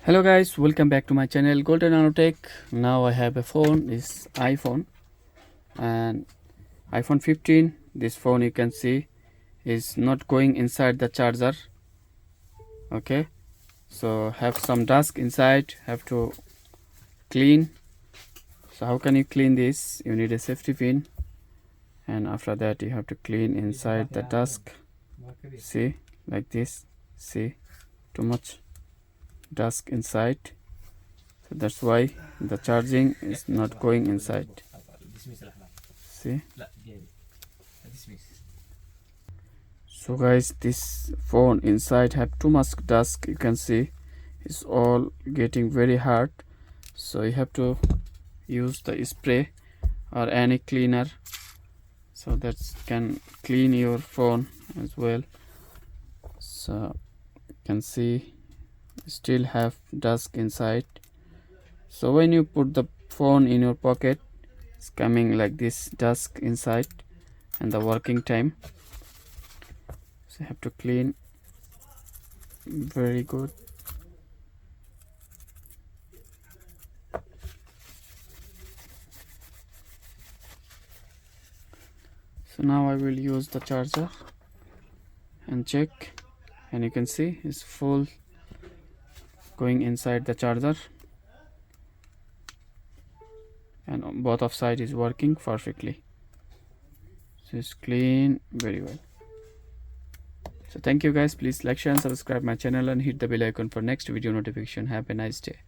Hello guys, welcome back to my channel Golden Nanotech. Now I have a phone, is iPhone and iPhone 15. This phone you can see is not going inside the charger. Okay, so have some dust inside, have to clean. So how can you clean this? You need a safety pin, and after that you have to clean inside the dust. See, like this. See, too much dust inside, so that's why the charging is not going inside. See, so guys, this phone inside have too much dust. You can see it's all getting very hard, so you have to use the spray or any cleaner so that can clean your phone as well. So you can see still have dust inside. So when you put the phone in your pocket, it's coming like this dust inside, and the working time, so you have to clean very good. So now I will use the charger and check, and you can see it's full going inside the charger, and both of side is working perfectly. So it's clean very well. So thank you guys, please like, share and subscribe my channel and hit the bell icon for next video notification. Have a nice day.